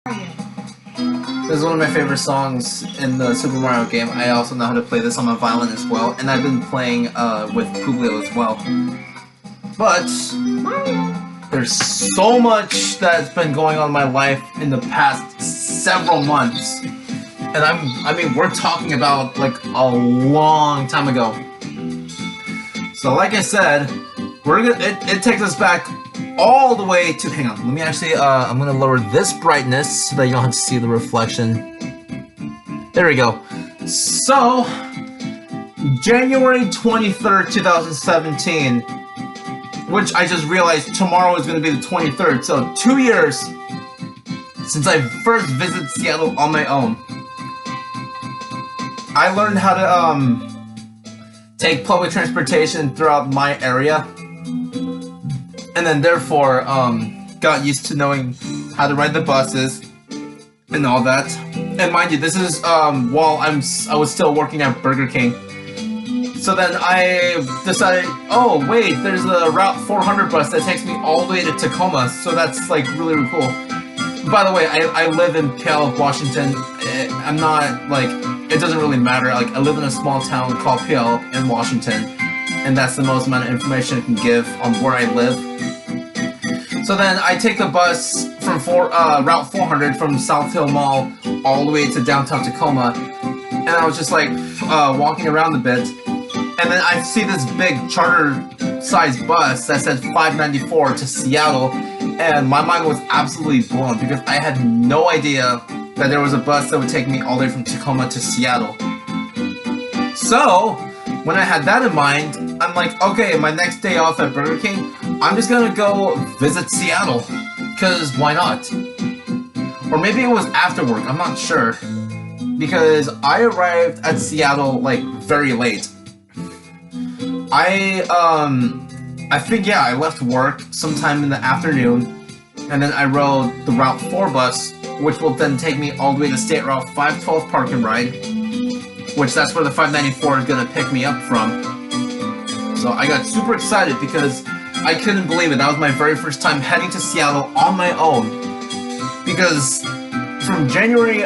This is one of my favorite songs in the Super Mario game. I also know how to play this on my violin as well, and I've been playing with Publio as well. But there's so much that's been going on in my life in the past several months, and I mean, we're talking about like a long time ago. So, like I said, it takes us back all the way to, hang on, let me actually, I'm gonna lower this brightness so that you don't have to see the reflection. There we go. So, January 23rd, 2017, which I just realized tomorrow is gonna be the 23rd, so 2 years since I first visited Seattle on my own. I learned how to, take public transportation throughout my area, and then therefore got used to knowing how to ride the buses and all that. And mind you, this is while I was still working at Burger King. So then I decided, oh wait, there's a Route 400 bus that takes me all the way to Tacoma, so that's like really cool. By the way, I live in Puyallup, Washington. I'm not, like, it doesn't really matter. Like, I live in a small town called Puyallup in Washington, and that's the most amount of information I can give on where I live. So then I take the bus from Route 400 from South Hill Mall all the way to downtown Tacoma, and I was just like walking around a bit, and then I see this big charter-sized bus that said 594 to Seattle, and my mind was absolutely blown because I had no idea that there was a bus that would take me all the way from Tacoma to Seattle. So when I had that in mind, I'm like, okay, my next day off at Burger King, I'm just gonna go visit Seattle, because why not? Or maybe it was after work, I'm not sure, because I arrived at Seattle, like, very late. I think, yeah, I left work sometime in the afternoon, and then I rode the Route 4 bus, which will then take me all the way to State Route 512 Park and Ride, which that's where the 594 is gonna pick me up from. So I got super excited because I couldn't believe it. That was my very first time heading to Seattle on my own. Because from January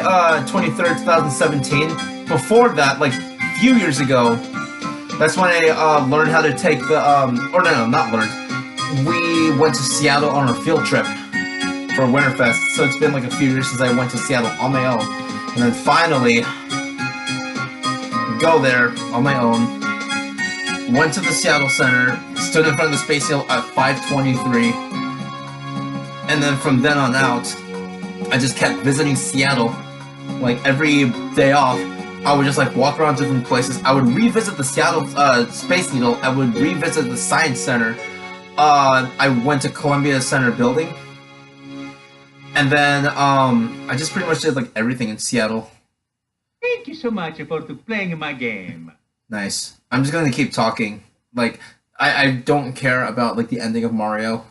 23rd, 2017, before that, like a few years ago, that's when I learned how to take the, or no, not learned. We went to Seattle on our field trip for Winterfest. So it's been like a few years since I went to Seattle on my own. And then finally, go there on my own. Went to the Seattle Center, stood in front of the Space Needle at 5:23, and then from then on out, I just kept visiting Seattle. Like every day off, I would just like walk around different places. I would revisit the Seattle Space Needle. I would revisit the Science Center. I went to Columbia Center building, and then I just pretty much did like everything in Seattle. Thank you so much for playing my game. Nice. I'm just gonna keep talking. Like, I don't care about, like, the ending of Mario.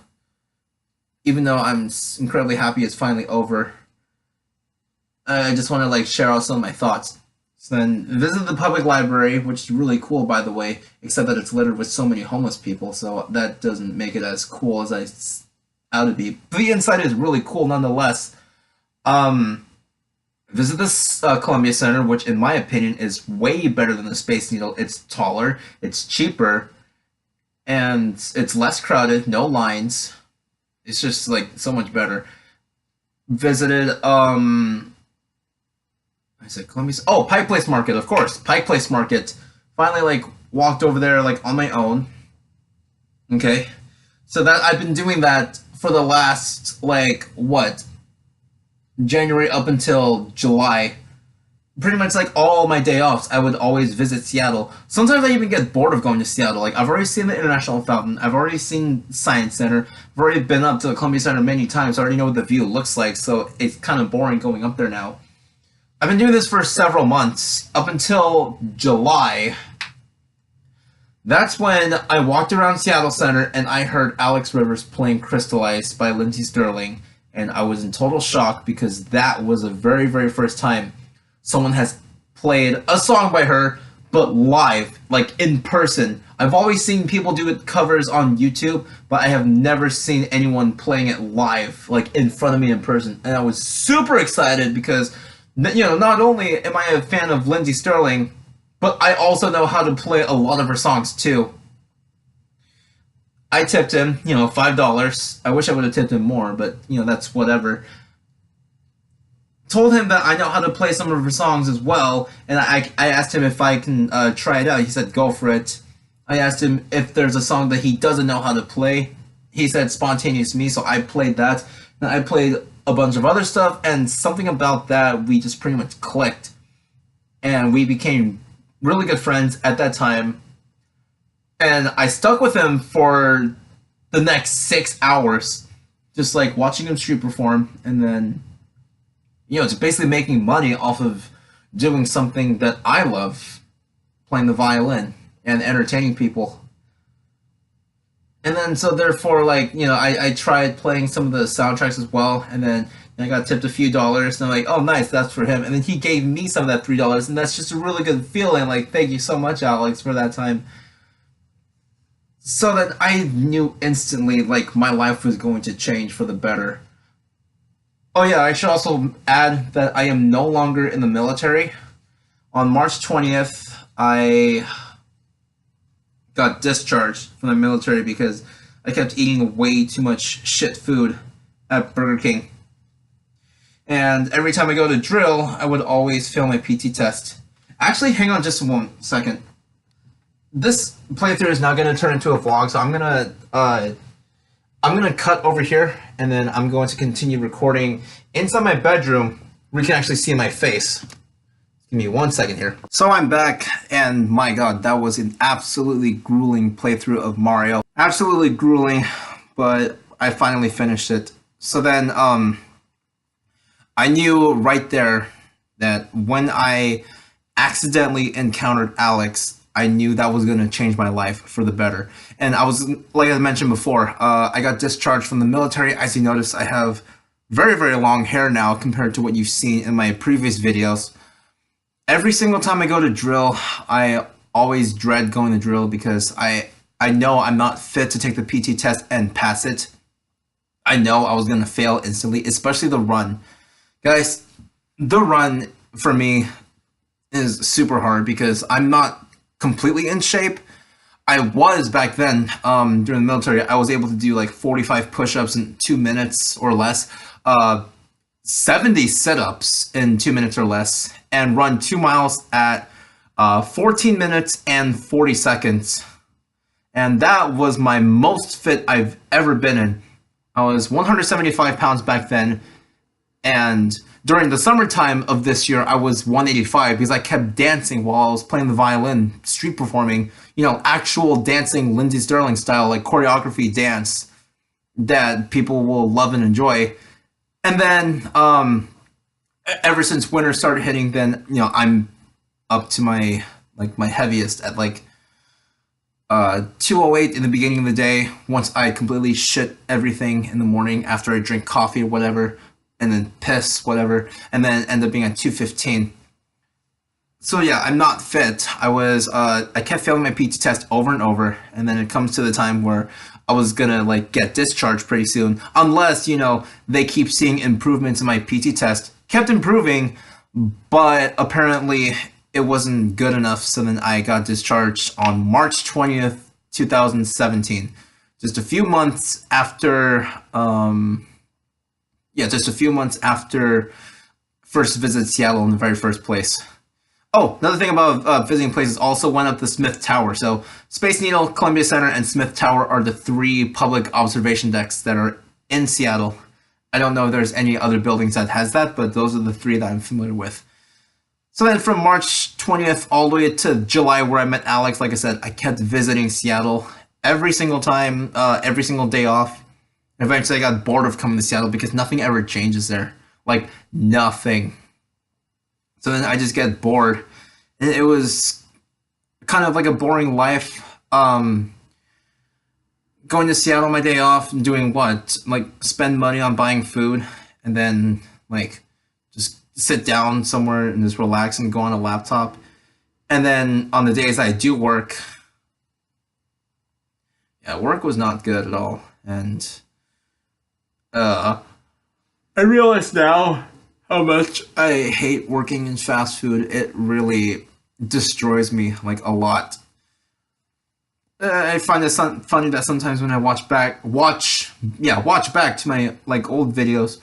Even though I'm incredibly happy it's finally over. I just want to, like, share out some of my thoughts. So then, visit the public library, which is really cool, by the way, except that it's littered with so many homeless people, so that doesn't make it as cool as I ought to be. But the inside is really cool nonetheless. Visit this Columbia Center, which in my opinion is way better than the Space Needle. It's taller, it's cheaper, and it's less crowded, no lines. It's just like so much better. Visited, I said Columbia, oh, Pike Place Market, of course, Pike Place Market. Finally, like, walked over there, like, on my own. Okay, so that I've been doing that for the last, like, what? January up until July. Pretty much like all my day offs, I would always visit Seattle. Sometimes I even get bored of going to Seattle. Like, I've already seen the International Fountain, I've already seen Science Center, I've already been up to the Columbia Center many times, I already know what the view looks like, so it's kind of boring going up there now. I've been doing this for several months, up until July. That's when I walked around Seattle Center and I heard Alex Rivers playing Crystallized by Lindsey and I was in total shock because that was the very, very first time someone has played a song by her but live, like in person. I've always seen people do it covers on YouTube, but I have never seen anyone playing it live, like in front of me in person. And I was super excited because, not only am I a fan of Lindsey Sterling, but I also know how to play a lot of her songs too. I tipped him, $5. I wish I would have tipped him more, but that's whatever. Told him that I know how to play some of her songs as well, and I asked him if I can try it out. He said go for it. I asked him if there's a song that he doesn't know how to play. He said Spontaneous Me, so I played that. And I played a bunch of other stuff, and something about that, we just pretty much clicked. And we became really good friends at that time. And I stuck with him for the next 6 hours, just like watching him street perform, and then just basically making money off of doing something that I love, playing the violin and entertaining people. And then, so therefore, I tried playing some of the soundtracks as well, and then I got tipped a few dollars, and I'm like, oh, nice, that's for him. And then he gave me some of that $3, and that's just a really good feeling. Like, thank you so much, Alex, for that time. So that I knew instantly, my life was going to change for the better. Oh yeah, I should also add that I am no longer in the military. On March 20th, I got discharged from the military because I kept eating way too much shit food at Burger King. And every time I go to drill, I would always fail my PT test. Actually, hang on just 1 second. This playthrough is now going to turn into a vlog, so I'm gonna cut over here, and then I'm going to continue recording inside my bedroom where you can actually see my face. Give me 1 second here. So I'm back, and my god, that was an absolutely grueling playthrough of Mario. Absolutely grueling, but I finally finished it. So then, I knew right there that when I accidentally encountered Alex, I knew that was going to change my life for the better. And I was, like I mentioned before, I got discharged from the military. As you notice, I have very, very long hair now compared to what you've seen in my previous videos. Every single time I go to drill, I always dread going to drill because I know I'm not fit to take the PT test and pass it. I know I was going to fail instantly, especially the run. Guys, the run for me is super hard because I'm not completely in shape. I was back then, during the military. I was able to do 45 push-ups in 2 minutes or less, 70 sit-ups in 2 minutes or less, and run 2 miles at 14 minutes and 40 seconds. And that was my most fit I've ever been in. I was 175 pounds back then, and during the summertime of this year, I was 185 because I kept dancing while I was playing the violin, street performing, actual dancing Lindsey Sterling style, choreography dance that people will love and enjoy. And then, ever since winter started hitting, then, I'm up to my heaviest at 208 in the beginning of the day, once I completely shit everything in the morning after I drink coffee or whatever, and then piss, whatever, and then end up being at 215. So yeah, I'm not fit. I kept failing my PT test over and over, and then it comes to the time where I was gonna get discharged pretty soon, unless, they keep seeing improvements in my PT test. Kept improving, but apparently it wasn't good enough, so then I got discharged on March 20th, 2017. Just a few months after, just a few months after first visit Seattle in the very first place. Oh, another thing about visiting places, also went up the Smith Tower. So Space Needle, Columbia Center, and Smith Tower are the 3 public observation decks that are in Seattle. I don't know if there's any other buildings that has that, but those are the 3 that I'm familiar with. So then from March 20th all the way to July, where I met Alex, like I said, I kept visiting Seattle every single time, every single day off. Eventually, I got bored of coming to Seattle because nothing ever changes there. Nothing. So then I just get bored. And it was kind of like a boring life. Going to Seattle my day off and doing what? Spend money on buying food. And then, just sit down somewhere and just relax and go on a laptop. And then on the days I do work, yeah, work was not good at all. And I realize now how much I hate working in fast food. It really destroys me like a lot. I find it funny that sometimes when I watch back to my like old videos,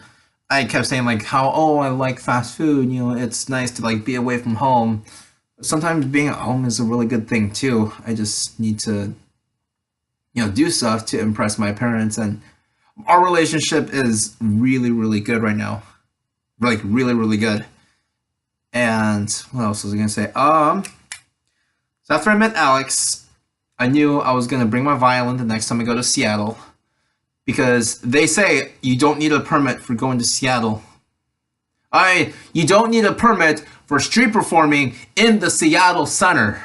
I kept saying like how, oh, I like fast food, you know, it's nice to like be away from home. Sometimes being at home is a really good thing too. I just need to, you know, do stuff to impress my parents, and our relationship is really, really good right now. Like really, really good. And what else was I gonna say? So after I met Alex, I knew I was gonna bring my violin the next time I go to Seattle, because they say you don't need a permit for going to Seattle. You don't need a permit for street performing in the Seattle Center.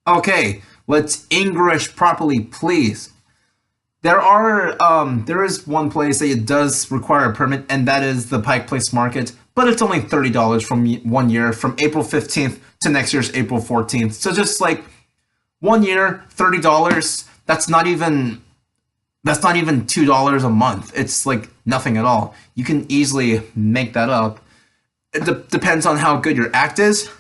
Okay, let's English properly, please. There is one place that it does require a permit, and that is the Pike Place Market, but it's only $30 from 1 year, from April 15th to next year's April 14th. So just like 1 year, $30. That's not even $2 a month. It's like nothing at all. You can easily make that up. It depends on how good your act is.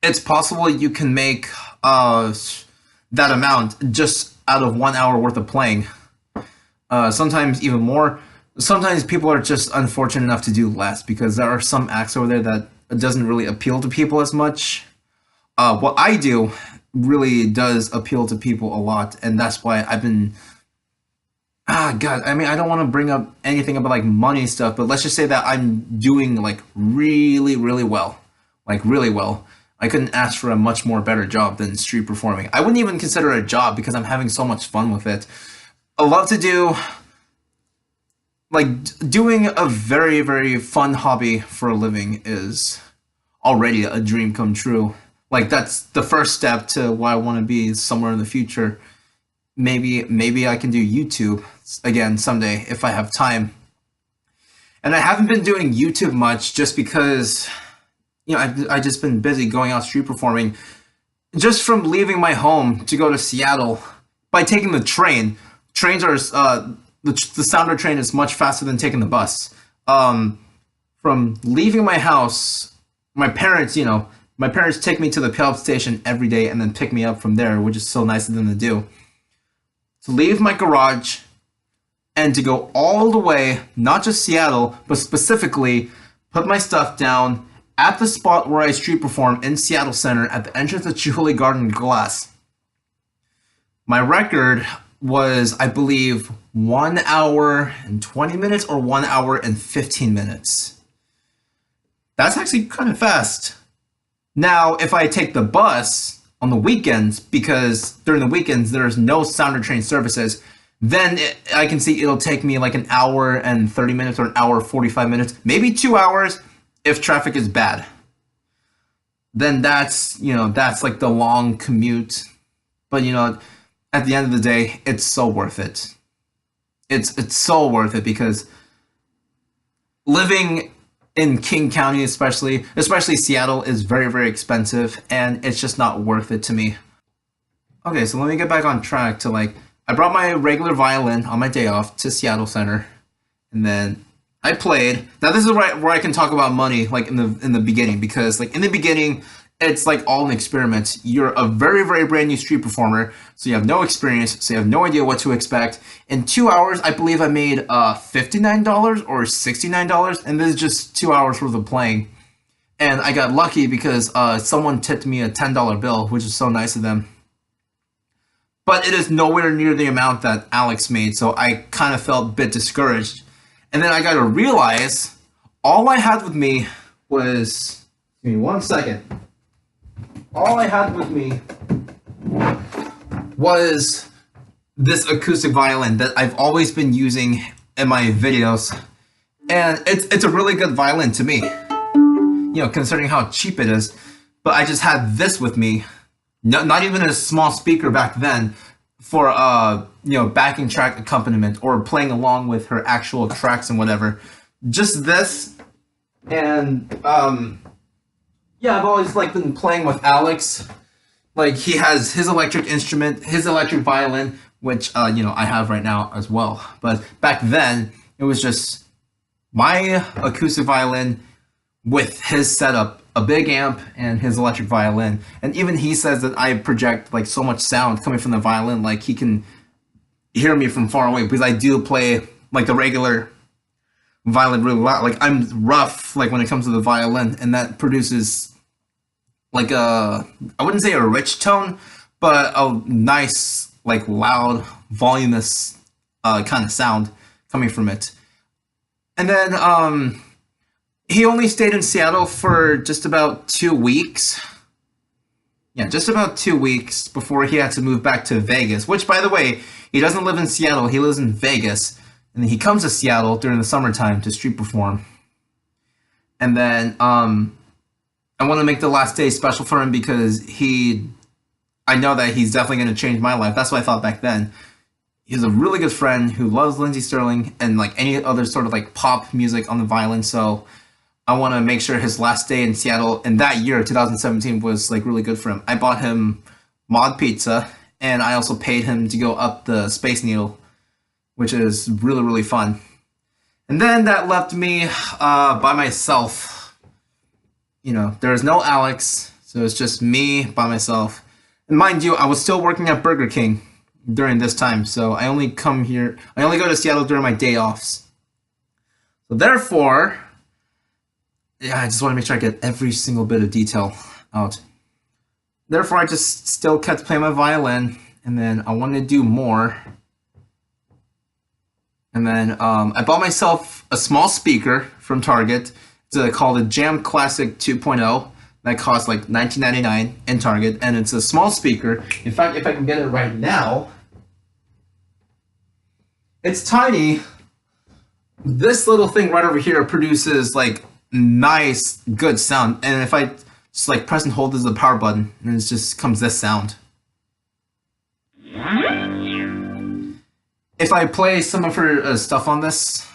It's possible you can make that amount just out of 1 hour worth of playing. Sometimes even more. Sometimes people are just unfortunate enough to do less, because there are some acts over there that doesn't really appeal to people as much. What I do really does appeal to people a lot, and that's why I've been... God, I mean, I don't want to bring up anything about like money stuff, but let's just say that I'm doing like really, really well. Like really well. I couldn't ask for a much more better job than street performing. I wouldn't even consider it a job because I'm having so much fun with it. I love to do, like, doing a very, very fun hobby for a living is already a dream come true. Like, that's the first step to what I want to be somewhere in the future. Maybe I can do YouTube again someday if I have time. And I haven't been doing YouTube much just because, you know, I've just been busy going out street performing. Just from leaving my home to go to Seattle by taking the train. Trains are the Sounder train is much faster than taking the bus. From leaving my house, my parents take me to the pickup station every day and then pick me up from there, which is so nice of them to do. To leave my garage and to go all the way, not just Seattle, but specifically put my stuff down at the spot where I street perform in Seattle Center at the entrance of Chihuly Garden Glass. My record was, I believe, 1 hour and 20 minutes or 1 hour and 15 minutes. That's actually kind of fast. Now, if I take the bus on the weekends, because during the weekends there's no Sounder train services, then I can see it'll take me like an hour and 30 minutes or an hour 45 minutes, maybe 2 hours if traffic is bad. Then that's like the long commute. But at the end of the day, it's so worth it. It's so worth it, because living in King County, especially Seattle, is very, very expensive, and it's just not worth it to me. Okay, so let me get back on track to I brought my regular violin on my day off to Seattle Center, and then I played. Now this is where I can talk about money, in the beginning, because in the beginning it's all an experiment. You're a very, very brand new street performer, so you have no experience, so you have no idea what to expect. In 2 hours, I believe I made $59 or $69, and this is just 2 hours worth of playing. And I got lucky because someone tipped me a $10 bill, which is so nice of them. But it is nowhere near the amount that Alex made, so I kind of felt a bit discouraged. And then I got to realize all I had with me was... Give me 1 second. All I had with me was this acoustic violin that I've always been using in my videos. And it's a really good violin to me, considering how cheap it is. But I just had this with me, not even a small speaker back then, for backing track accompaniment or playing along with her actual tracks and whatever. Just this, and Yeah, I've always like been playing with Alex. Like he has his electric instrument, his electric violin, which you know I have right now as well. But back then it was just my acoustic violin with his setup, a big amp and his electric violin. And even he says that I project like so much sound coming from the violin, like he can hear me from far away because I do play like the regular violin really loud. Like I'm rough like when it comes to the violin, and that produces like I wouldn't say a rich tone, but a nice like loud voluminous kind of sound coming from it. And then he only stayed in Seattle for just about 2 weeks. Yeah, just about 2 weeks before he had to move back to Vegas, which, by the way, he doesn't live in Seattle, he lives in Vegas. And then he comes to Seattle during the summertime to street perform. And then I want to make the last day special for him because I know that he's definitely going to change my life. That's what I thought back then. He's a really good friend who loves Lindsey Sterling and like any other sort of like pop music on the violin. So I want to make sure his last day in Seattle in that year, 2017, was like really good for him. I bought him mod pizza, and I also paid him to go up the Space Needle, which is really, really fun. And then that left me by myself. You know, there's no Alex, so it's just me by myself. And mind you, I was still working at Burger King during this time, so I only go to Seattle during my day offs. So therefore, yeah, I just want to make sure I get every single bit of detail out. Therefore, I just still kept playing my violin, and then I wanted to do more. And then I bought myself a small speaker from Target. It's called a Jam Classic 2.0. That costs like $19.99 in Target, and it's a small speaker. In fact, if I can get it right now, it's tiny. This little thing right over here produces like nice, good sound. And if I just like press and hold this the power button, and it just comes this sound. If I play some of her stuff on this,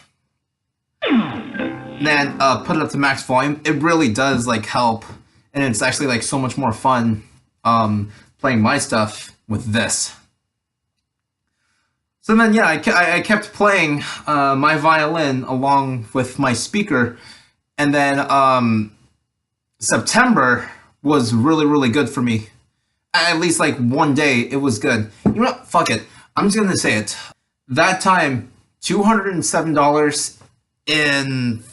then put it up to max volume, it really does like help, and it's actually like so much more fun playing my stuff with this. So then yeah, I kept playing my violin along with my speaker, and then September was really, really good for me. At least like one day it was good. You know what? Fuck it. I'm just gonna say it. That time, $207 in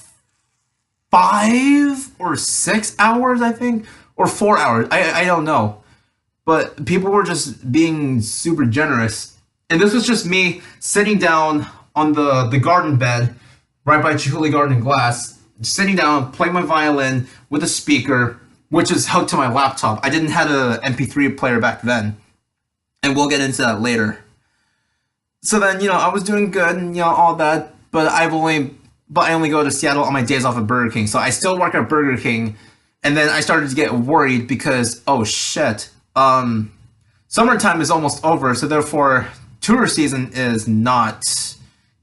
5 or 6 hours, I think, or 4 hours. I don't know, but people were just being super generous, and this was just me sitting down on the garden bed right by Chihuly Garden and Glass, sitting down playing my violin with a speaker, which is hooked to my laptop. I didn't have an MP3 player back then, and we'll get into that later. So then, you know, I was doing good and, you know, all that, but I only go to Seattle on my days off at Burger King. So I still work at Burger King, and then I started to get worried because, oh shit, summertime is almost over, so therefore tour season is not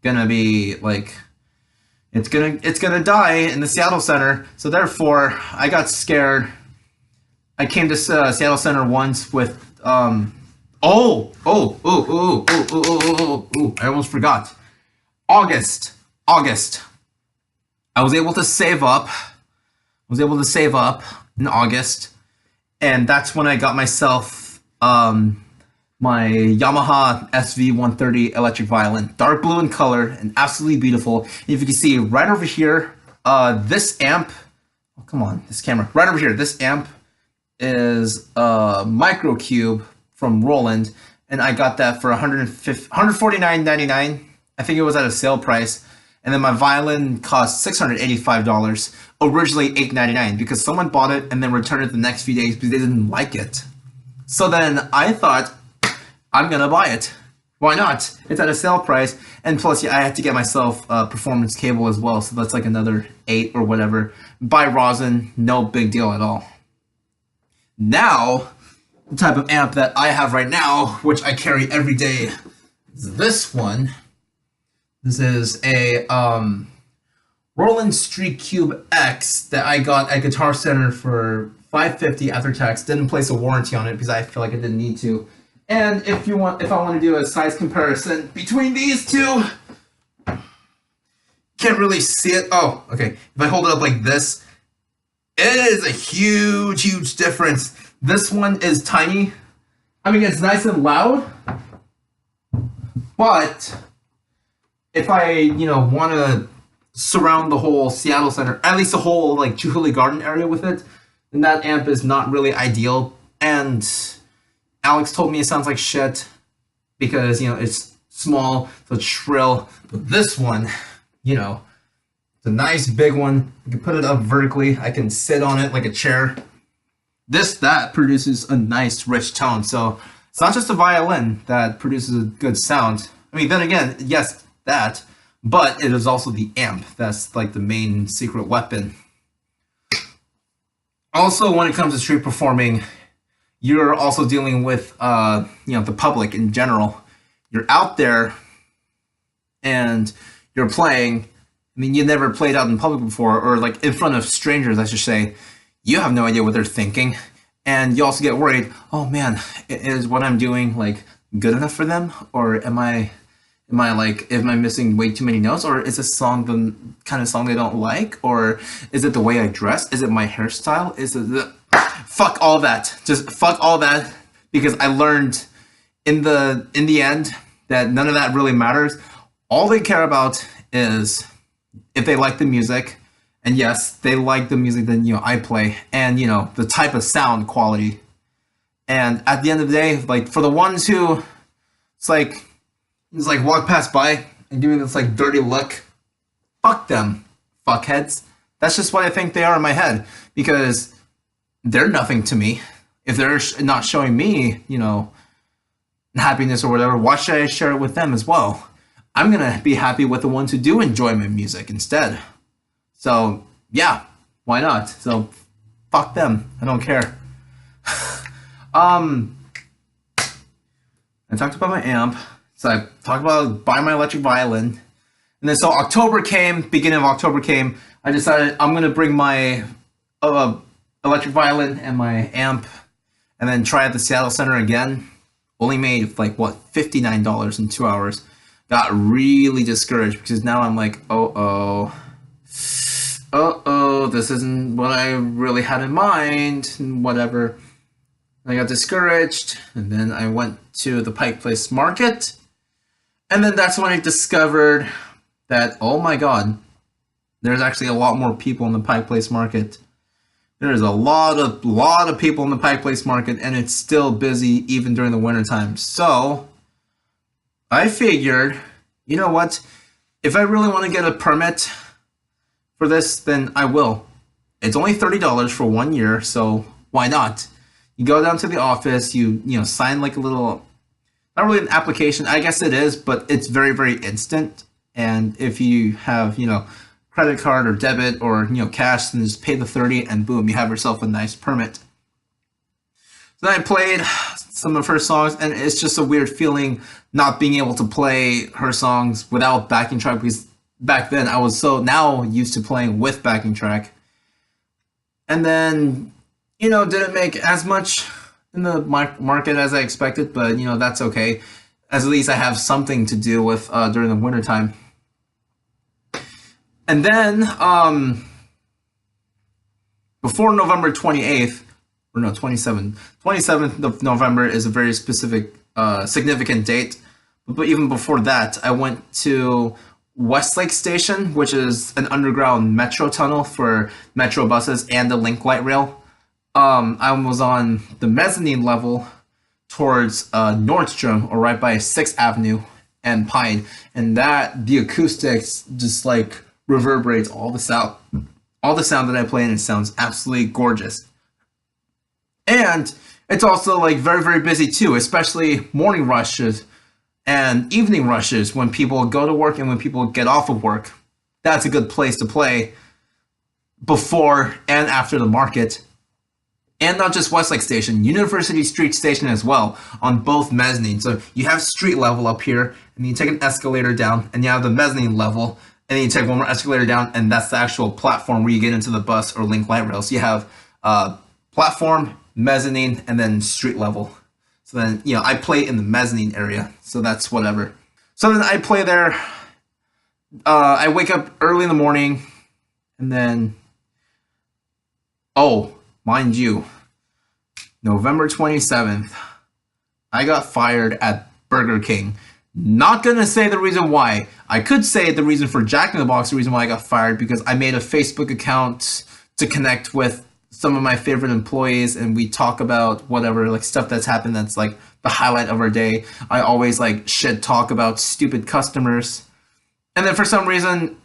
gonna be like, it's gonna die in the Seattle Center. So therefore I got scared. I came to Seattle Center once with I almost forgot. August. I was able to save up. In August, and that's when I got myself my Yamaha SV130 electric violin, dark blue in color and absolutely beautiful. And if you can see right over here, this amp. Oh, come on, this camera. Right over here, this amp is a Microcube from Roland, and I got that for $149.99. I think it was at a sale price. And then my violin cost $685, originally $899, because someone bought it and then returned it the next few days because they didn't like it. So then I thought, I'm gonna buy it. Why not? It's at a sale price, and plus I had to get myself a performance cable as well, so that's like another $8 or whatever. Buy rosin, no big deal at all. Now, the type of amp that I have right now, which I carry every day, is this one. This is a Roland Street Cube X that I got at Guitar Center for $550 after tax. Didn't place a warranty on it because I feel like I didn't need to. And if I want to do a size comparison between these two, can't really see it. Oh, okay. If I hold it up like this, it is a huge difference. This one is tiny. I mean, it's nice and loud, but if I, want to surround the whole Seattle Center, at least the whole like Chihuly Garden area with it, then that amp is not really ideal. And Alex told me it sounds like shit because, it's small, so it's shrill. But this one, it's a nice big one. I can put it up vertically. I can sit on it like a chair. That produces a nice rich tone. So it's not just a violin that produces a good sound. I mean, then again, yes, that, but it is also the amp. That's like the main secret weapon. Also, when it comes to street performing, you're also dealing with, the public in general. You're out there and you're playing. I mean, you never played out in public before, or like in front of strangers, I should say. You have no idea what they're thinking. And you also get worried, oh man, is what I'm doing like good enough for them? Or am I missing way too many notes? Or is this song the kind of song they don't like? Or is it the way I dress? Is it my hairstyle? Is it fuck all that. Just fuck all that, because I learned in the end that none of that really matters. All they care about is if they like the music, and yes, they like the music that I play, and the type of sound quality. And at the end of the day, like for the ones who it's like walk past by and giving this like dirty look, fuck them, fuckheads. That's just what I think they are in my head, because they're nothing to me. If they're not showing me, happiness or whatever, why should I share it with them as well? I'm gonna be happy with the ones who do enjoy my music instead. So yeah, why not? So fuck them. I don't care. I talked about my amp. So I talked about buying my electric violin. And then so October came, beginning of October came. I decided I'm gonna bring my electric violin and my amp and then try at the Seattle Center again. Only made like what, $59 in 2 hours. Got really discouraged because now I'm like, this isn't what I really had in mind, and whatever. I got discouraged, and then I went to the Pike Place Market, and then that's when I discovered that, oh my god, there's actually a lot more people in the Pike Place Market. There's a lot of people in the Pike Place Market, and it's still busy even during the wintertime. So I figured, you know what? If I really want to get a permit for this, then I will. It's only $30 for 1 year, so why not? You go down to the office, you sign like a little, not really an application, I guess it is, but it's very instant. And if you have, credit card or debit or cash, then just pay the $30 and boom, you have yourself a nice permit. So then I played some of her songs, and it's just a weird feeling not being able to play her songs without backing track, because back then I was so now used to playing with backing track. And then, didn't make as much in the market as I expected, but that's okay. As at least I have something to do with during the wintertime. And then, before November 28th, or no, 27th of November is a very specific, significant date. But even before that, I went to Westlake Station, which is an underground metro tunnel for metro buses and the link light rail. I was on the mezzanine level towards Nordstrom, or right by 6th Avenue and Pine, and the acoustics just like reverberates all the sound that I play, and it sounds absolutely gorgeous. And it's also like very busy too, especially morning rushes and evening rushes when people go to work and when people get off of work. That's a good place to play before and after the market. And not just Westlake Station, University Street Station as well, on both mezzanine. So you have street level up here, and you take an escalator down, and you have the mezzanine level, and then you take one more escalator down, and that's the actual platform where you get into the bus or link light rail. So you have platform, mezzanine, and then street level. So then, you know, I play in the mezzanine area, so that's whatever. So then I play there. I wake up early in the morning, and then, oh, mind you, November 27th, I got fired at Burger King. Not gonna say the reason why. I could say the reason for Jack in the Box, the reason why I got fired, because I made a Facebook account to connect with some of my favorite employees, and we talk about whatever, like stuff that's happened that's like the highlight of our day. I always like shit talk about stupid customers. And then for some reason,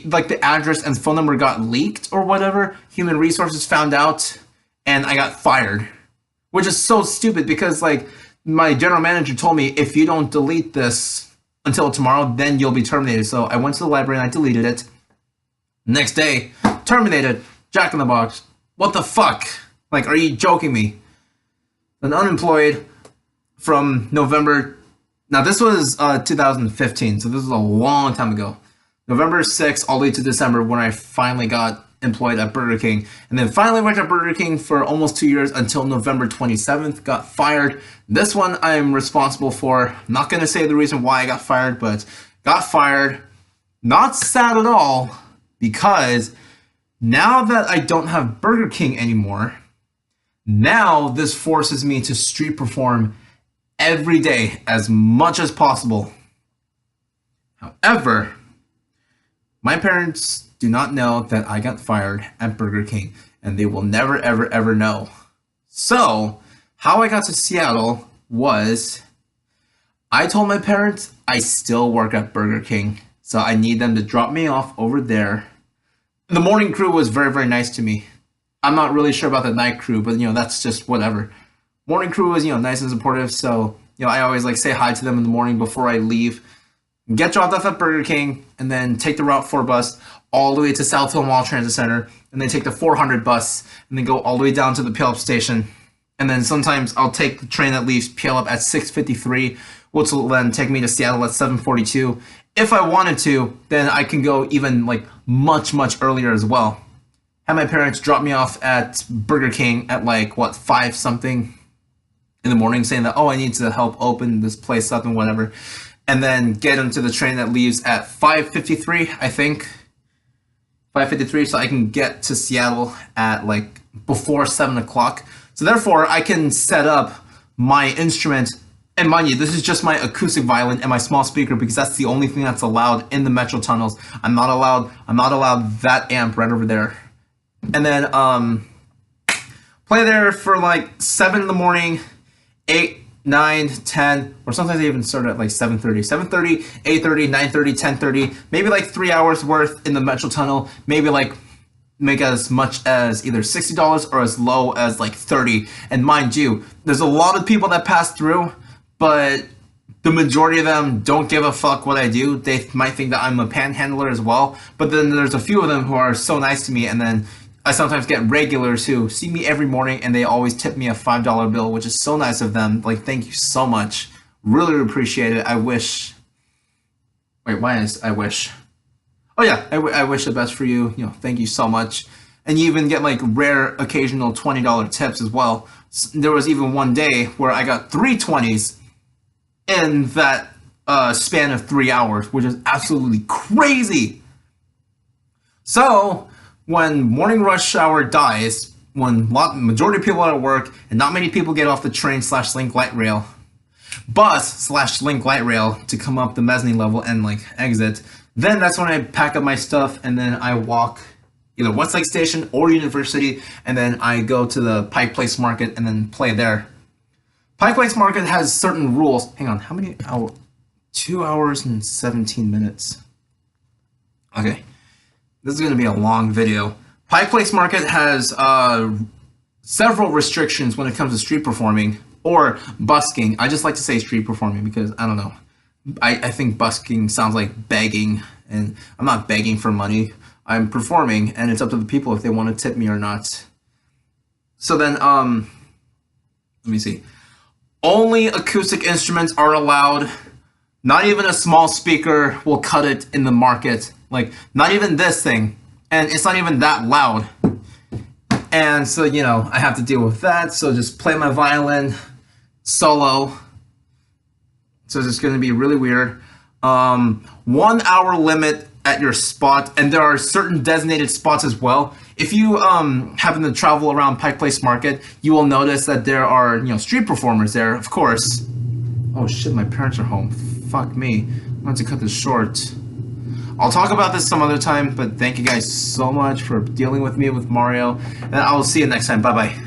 like the address and phone number got leaked or whatever. Human resources found out, and I got fired. Which is so stupid because like my general manager told me, if you don't delete this until tomorrow, then you'll be terminated. So I went to the library and I deleted it. Next day, terminated. Jack in the Box. What the fuck? Like, are you joking me? Then unemployed from November. Now this was 2015, so this was a long time ago. November 6th all the way to December when I finally got employed at Burger King. And then finally worked at Burger King for almost 2 years until November 27th, got fired. This one I'm responsible for. I'm not going to say the reason why I got fired, but got fired. Not sad at all, because now that I don't have Burger King anymore, now this forces me to street perform every day as much as possible. However, my parents do not know that I got fired at Burger King, and they will never, ever, ever know. So, how I got to Seattle was, I told my parents I still work at Burger King, so I need them to drop me off over there. The morning crew was very, very nice to me. I'm not really sure about the night crew, but you know, that's just whatever. Morning crew was, you know, nice and supportive, so you know, I always like say hi to them in the morning before I leave. Get dropped off at Burger King, and then take the Route 4 bus all the way to South Hill Mall Transit Center, and then take the 400 bus, and then go all the way down to the Puyallup station. And then sometimes I'll take the train that leaves Puyallup at 6:53, which will then take me to Seattle at 7:42. If I wanted to, then I can go even like much, much earlier as well. Had my parents drop me off at Burger King at like, what, 5 something in the morning, saying that, oh, I need to help open this place up and whatever. And then get into the train that leaves at 5:53, I think. 5:53, so I can get to Seattle at like before 7 o'clock. So therefore, I can set up my instrument. And mind you, this is just my acoustic violin and my small speaker, because that's the only thing that's allowed in the metro tunnels. I'm not allowed that amp right over there. And then play there for like 7 in the morning, 8, 9, 10, or sometimes I even start at like 7:30. 7:30, 8:30, 9:30, 10:30, maybe like 3 hours worth in the metro tunnel, maybe like make as much as either $60 or as low as like 30. And mind you, there's a lot of people that pass through, but the majority of them don't give a fuck what I do. They might think that I'm a panhandler as well, but then there's a few of them who are so nice to me, and then I sometimes get regulars who see me every morning and they always tip me a $5 bill, which is so nice of them. Like, thank you so much. Really appreciate it. I wish. Wait, why is I wish? Oh yeah, I wish the best for you. You know, thank you so much. And you even get like rare occasional $20 tips as well. There was even one day where I got 3 20s in that span of 3 hours, which is absolutely crazy. So when morning rush hour dies, when majority of people are at work and not many people get off the train / link light rail, bus / link light rail to come up the mezzanine level and like exit, then that's when I pack up my stuff and then I walk either Westlake Station or University, and then I go to the Pike Place Market and then play there. Pike Place Market has certain rules. Hang on, how many hours? 2 hours and 17 minutes. Okay. This is going to be a long video. Pike Place Market has several restrictions when it comes to street performing or busking. I just like to say street performing because, I don't know, I think busking sounds like begging, and I'm not begging for money. I'm performing, and it's up to the people if they want to tip me or not. So then, let me see. Only acoustic instruments are allowed. Not even a small speaker will cut it in the market. Like, not even this thing. And it's not even that loud. And so, you know, I have to deal with that. So just play my violin solo. So it's going to be really weird. 1 hour limit at your spot, and there are certain designated spots as well. If you happen to travel around Pike Place Market, you will notice that there are, you know, street performers there, of course. Oh shit, my parents are home. Fuck me. I'm going to cut this short. I'll talk about this some other time, but thank you guys so much for dealing with me with Mario, and I will see you next time. Bye bye.